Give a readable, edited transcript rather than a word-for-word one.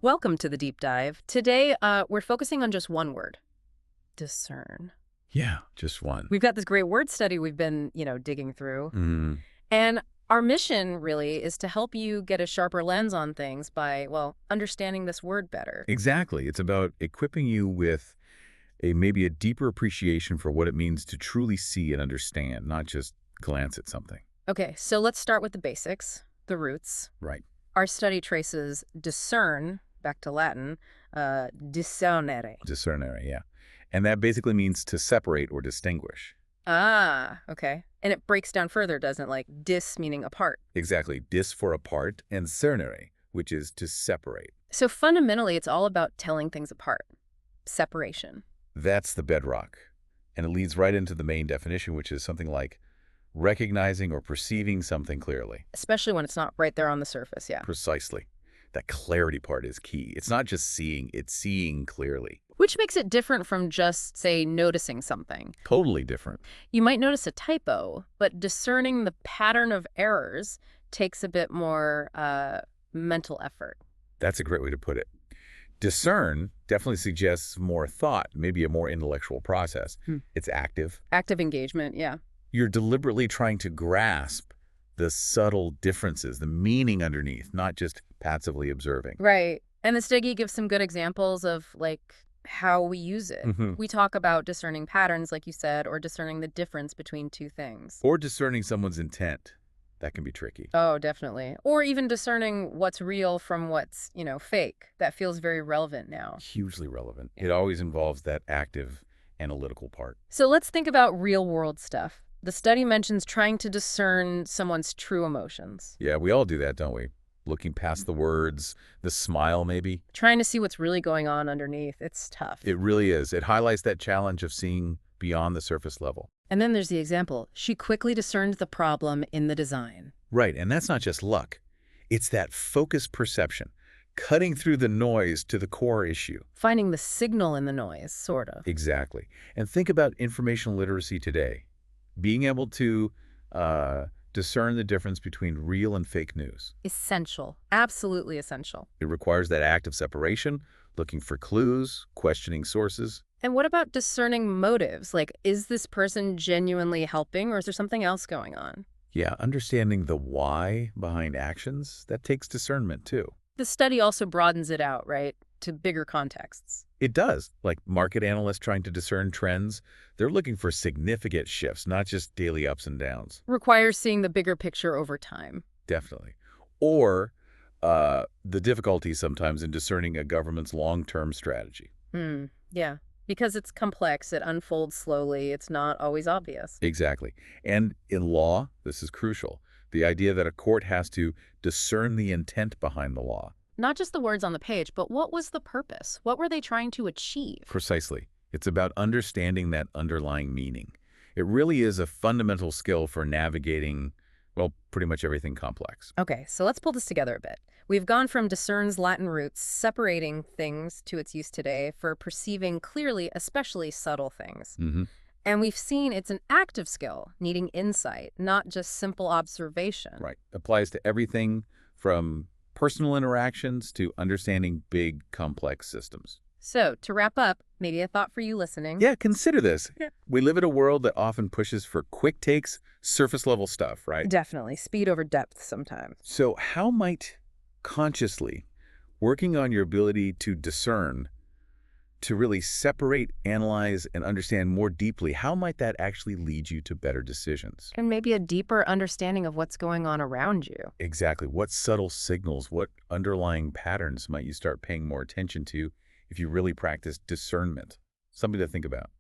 Welcome to the deep dive. Today, we're focusing on just one word, discern. Yeah, just one. We've got this great word study we've been, digging through. Mm, And our mission really is to help you get a sharper lens on things by, well, understanding this word better. exactly. It's about equipping you with maybe a deeper appreciation for what it means to truly see and understand, not just glance at something. Okay, so let's start with the basics, the roots. Right. Our study traces discern, back to Latin, discernere. Discernere, yeah. And that basically means to separate or distinguish. Ah, okay. And it breaks down further, doesn't it? Like dis meaning apart. Exactly. Dis for apart and cernere, which is to separate. So fundamentally, it's all about telling things apart. Separation. That's the bedrock. And it leads right into the main definition, which is something like recognizing or perceiving something clearly. Especially when it's not right there on the surface, yeah. Precisely. That clarity part is key. It's not just seeing, it's seeing clearly. Which makes it different from just, say, noticing something. Totally different. You might notice a typo, but discerning the pattern of errors takes a bit more mental effort. That's a great way to put it. Discern definitely suggests more thought, maybe a more intellectual process. It's active. Active engagement, yeah. You're deliberately trying to grasp the subtle differences, the meaning underneath, not just passively observing. Right. And the study gives some good examples of, like, how we use it. We talk about discerning patterns, like you said, or discerning the difference between two things. Or discerning someone's intent. That can be tricky. Oh, definitely. Or even discerning what's real from what's, fake. That feels very relevant now. Hugely relevant. It always involves that active analytical part. So let's think about real-world stuff. The study mentions trying to discern someone's true emotions. Yeah, we all do that, don't we? Looking past the words, the smile maybe. Trying to see what's really going on underneath. It's tough. It really is. It highlights that challenge of seeing beyond the surface level. And then there's the example. She quickly discerned the problem in the design. Right, and that's not just luck. It's that focused perception, cutting through the noise to the core issue. Finding the signal in the noise, sort of. Exactly. And think about information literacy today. Being able to discern the difference between real and fake news. Essential. Absolutely essential. It requires that active separation, looking for clues, questioning sources. And what about discerning motives? Like, is this person genuinely helping, or is there something else going on? Yeah, understanding the why behind actions, that takes discernment too. The study also broadens it out, right, to bigger contexts. It does. Like market analysts trying to discern trends, they're looking for significant shifts, not just daily ups and downs. Requires seeing the bigger picture over time. Definitely. Or the difficulty sometimes in discerning a government's long-term strategy. Yeah. Because it's complex, it unfolds slowly, it's not always obvious. Exactly. And in law, this is crucial. The idea that a court has to discern the intent behind the law. Not just the words on the page, but what was the purpose? What were they trying to achieve? Precisely. It's about understanding that underlying meaning. It really is a fundamental skill for navigating, well, pretty much everything complex. Okay, so let's pull this together a bit. We've gone from discern's Latin roots, separating things to its use today, for perceiving clearly, especially subtle things. And we've seen it's an active skill, needing insight, not just simple observation. Right. Applies to everything from personal interactions to understanding big, complex systems. So, to wrap up, maybe a thought for you listening. Yeah, consider this. We live in a world that often pushes for quick takes, surface-level stuff, right? Definitely. Speed over depth sometimes. So how might consciously working on your ability to discern, to really separate, analyze, and understand more deeply, how might that actually lead you to better decisions? And maybe a deeper understanding of what's going on around you. Exactly. What subtle signals, what underlying patterns might you start paying more attention to if you really practice discernment? Something to think about.